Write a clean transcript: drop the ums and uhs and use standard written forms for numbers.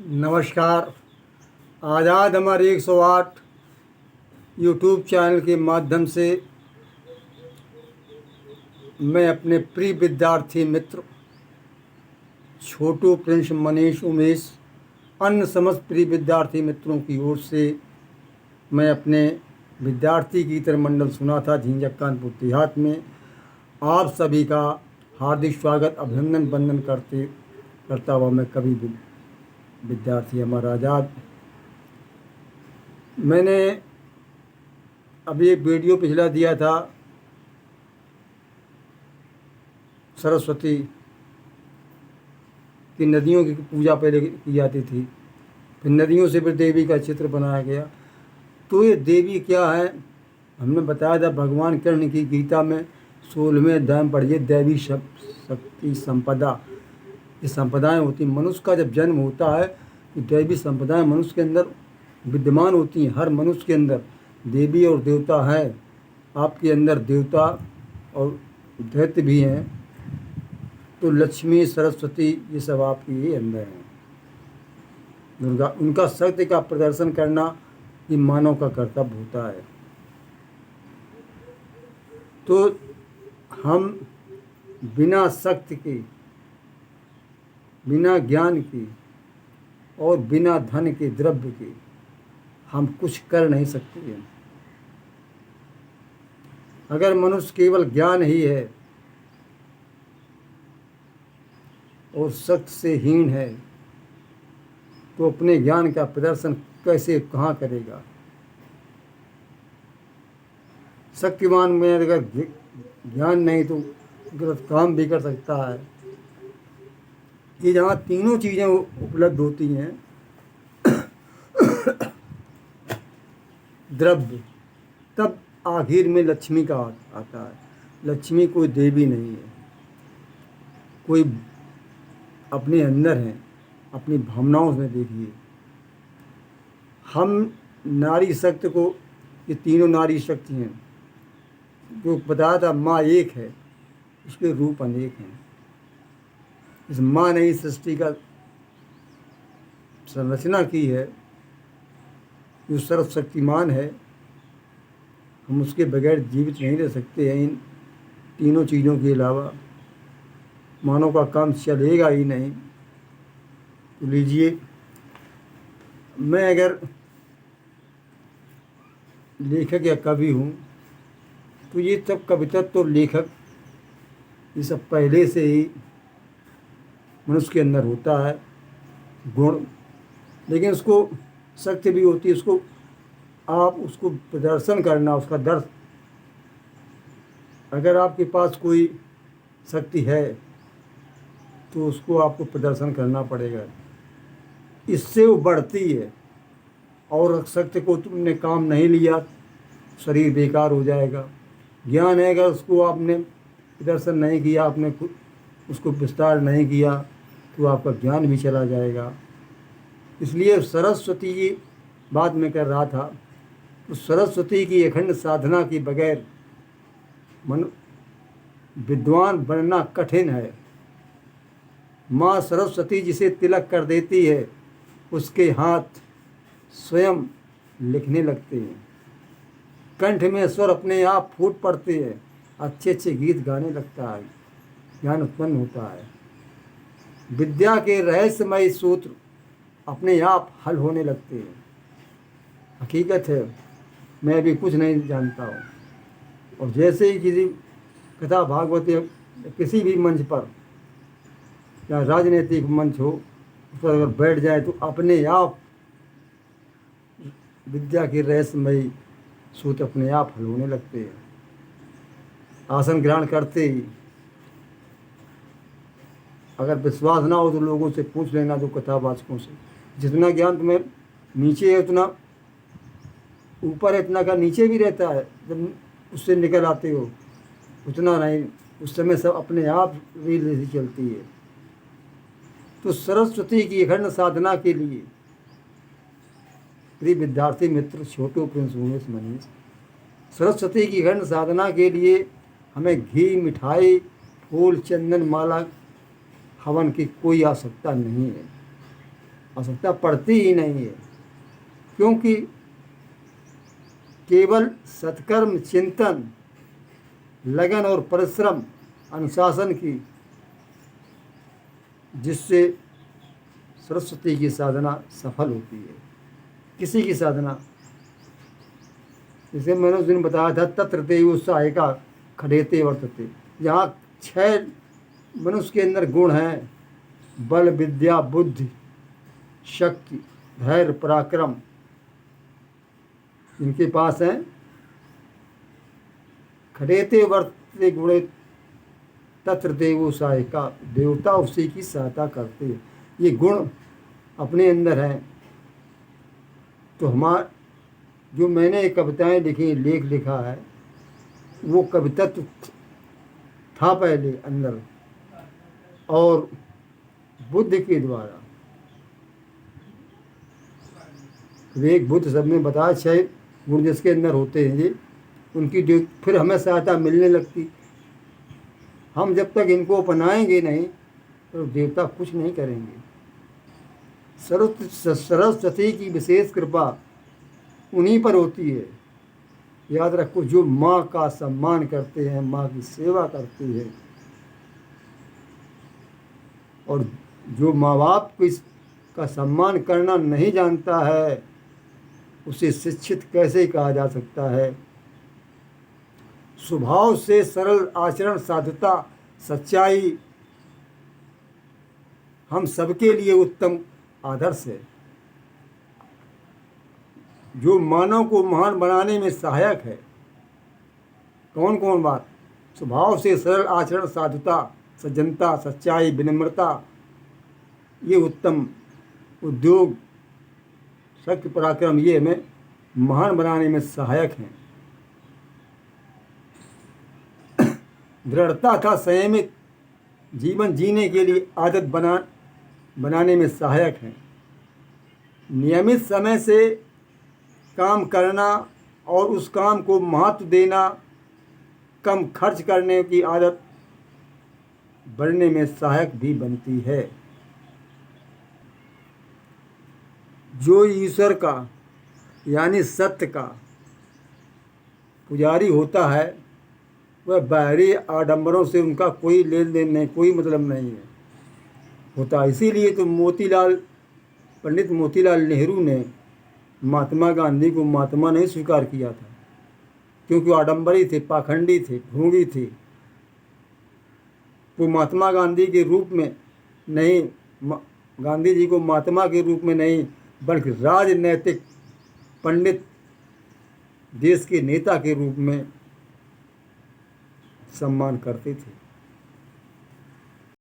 नमस्कार। आज़ाद हमारे 108 YouTube channel के माध्यम से मैं अपने प्रिय विद्यार्थी मित्र छोटू, प्रिंस, मनीष, उमेश, अन्य समस्त प्रिय विद्यार्थी मित्रों की ओर से मैं अपने विद्यार्थी गीत मंडल सुना था झिंझक कानपुर देहात में आप सभी का हार्दिक स्वागत, अभिनंदन, वंदन करता हुआ मैं कवि विद्यार्थी अमर आज़ाद। मैंने अभी एक वीडियो पिछला दिया था सरस्वती की, नदियों की पूजा पहले की जाती थी, फिर नदियों से फिर देवी का चित्र बनाया गया। तो ये देवी क्या है, हमने बताया था भगवान कृष्ण की गीता में 16वें अध्याय में पढ़िए, दैवी शक्ति संपदा। ये संपदाएँ होती, मनुष्य का जब जन्म होता है तो दैवी संपदाएँ मनुष्य के अंदर विद्यमान होती हैं। हर मनुष्य के अंदर देवी और देवता है। आपके अंदर देवता और दैत्य भी हैं। तो लक्ष्मी, सरस्वती, ये सब आपके ही अंदर हैं। दुर्गा, उनका शक्ति का प्रदर्शन करना ये मानव का कर्तव्य होता है। तो हम बिना शक्ति के, बिना ज्ञान के और बिना धन के, द्रव्य के हम कुछ कर नहीं सकते हैं। अगर मनुष्य केवल ज्ञान ही है और शक्ति से हीन है तो अपने ज्ञान का प्रदर्शन कैसे, कहाँ करेगा। शक्तिमान में अगर ज्ञान नहीं तो गलत काम भी कर सकता है। ये जहाँ तीनों चीज़ें उपलब्ध होती हैं, द्रव्य, तब आखिर में लक्ष्मी का आता है। लक्ष्मी कोई देवी नहीं है, कोई अपने अंदर है, अपनी भावनाओं में देखिए। हम नारी शक्ति को, ये तीनों नारी शक्ति हैं जो बताया था, माँ एक है, उसके रूप अनेक हैं। इस माँ ने इस सृष्टि का संरचना की है, जो सर्वशक्तिमान है। हम उसके बगैर जीवित नहीं रह सकते हैं। इन तीनों चीज़ों के अलावा मानव का काम चलेगा ही नहीं। तो लीजिए, मैं अगर लेखक या कवि हूँ तो ये सब कविता तो लेखक, ये सब पहले से ही मनुष्य के अंदर होता है गुण, लेकिन उसको शक्ति भी होती है। उसको आप उसको प्रदर्शन करना, उसका दर्श, अगर आपके पास कोई शक्ति है तो उसको आपको प्रदर्शन करना पड़ेगा, इससे वो बढ़ती है। और शक्ति को तुमने काम नहीं लिया, शरीर बेकार हो जाएगा। ज्ञान है, अगर उसको आपने प्रदर्शन नहीं किया, आपने उसको विस्तार नहीं किया तो आपका ज्ञान भी चला जाएगा। इसलिए सरस्वती की बात मैं कर रहा था, तो सरस्वती की अखंड साधना के बगैर विद्वान बनना कठिन है। माँ सरस्वती जिसे तिलक कर देती है, उसके हाथ स्वयं लिखने लगते हैं, कंठ में स्वर अपने आप फूट पड़ते हैं, अच्छे अच्छे गीत गाने लगता है, ज्ञान उत्पन्न होता है। विद्या के रहस्यमय सूत्र अपने आप हल होने लगते हैं। हकीकत है, मैं अभी कुछ नहीं जानता हूँ। और जैसे ही किसी कथा भागवत या किसी भी मंच पर या राजनीतिक मंच हो, उस पर अगर बैठ जाए तो अपने आप विद्या के रहस्यमय सूत्र अपने आप हल होने लगते हैं। आसन ग्रहण करते ही, अगर विश्वास ना हो तो लोगों से पूछ लेना, जो कथावाचकों से। जितना ज्ञान तुम्हें नीचे है उतना ऊपर है, इतना का नीचे भी रहता है। जब उससे निकल आते हो उतना नहीं, उस समय सब अपने आप रील जैसी चलती है। तो सरस्वती की अखंड साधना के लिए प्रिय विद्यार्थी मित्र छोटू, प्रिंस, उमेश, मनीष, सरस्वती की अखंड साधना के लिए हमें घी, मिठाई, फूल, चंदन, माला, हवन की कोई आवश्यकता नहीं है। आवश्यकता पड़ती ही नहीं है, क्योंकि केवल सत्कर्म, चिंतन, लगन और परिश्रम, अनुशासन की, जिससे सरस्वती की साधना सफल होती है। किसी की साधना, जैसे मैंने उस दिन बताया था, तत्र देव सहायिका खड़ेते वर्तते। जहाँ 6 मनुष्य के अंदर गुण हैं, बल, विद्या, बुद्धि, शक्ति, धैर्य, पराक्रम, इनके पास हैं, खड़ेते वर्तते गुणे तत्र देवो सहायिका, देवता उसी की सहायता करते हैं। ये गुण अपने अंदर हैं। तो जो मैंने कविताएं लिखी, लेख लिखा है, वो कवित्व था पहले अंदर, और बुद्ध के द्वारा विवेक, बुद्ध सब में बताया 6 गुण जिसके अंदर होते हैं जी, उनकी फिर हमें सहायता मिलने लगती। हम जब तक इनको अपनाएंगे नहीं तो देवता कुछ नहीं करेंगे। सरस्वती की विशेष कृपा उन्हीं पर होती है। याद रखो, जो माँ का सम्मान करते हैं, माँ की सेवा करते हैं, और जो माँ बाप का सम्मान करना नहीं जानता है, उसे शिक्षित कैसे कहा जा सकता है। स्वभाव से सरल आचरण, साधुता, सच्चाई हम सबके लिए उत्तम आदर्श है, जो मानव को महान बनाने में सहायक है। कौन कौन बात? स्वभाव से सरल आचरण, साधुता, सज्जनता, सच्चाई, विनम्रता, ये उत्तम उद्योग, शक्ति, पराक्रम, ये हमें महान बनाने में सहायक हैं। दृढ़ता था संयमित जीवन जीने के लिए आदत बनाने में सहायक हैं। नियमित समय से काम करना और उस काम को महत्व देना, कम खर्च करने की आदत बढ़ने में सहायक भी बनती है। जो ईश्वर का यानी सत्य का पुजारी होता है, वह बाहरी आडंबरों से उनका कोई लेन देन नहीं, कोई मतलब नहीं है होता। इसीलिए तो पंडित मोतीलाल नेहरू ने महात्मा गांधी को महात्मा नहीं स्वीकार किया था, क्योंकि आडंबरी थे, पाखंडी थे, ढोंगी थे। वो महात्मा गांधी के रूप में नहीं, गांधी जी को महात्मा के रूप में नहीं, बल्कि राजनैतिक पंडित, देश के नेता के रूप में सम्मान करते थे।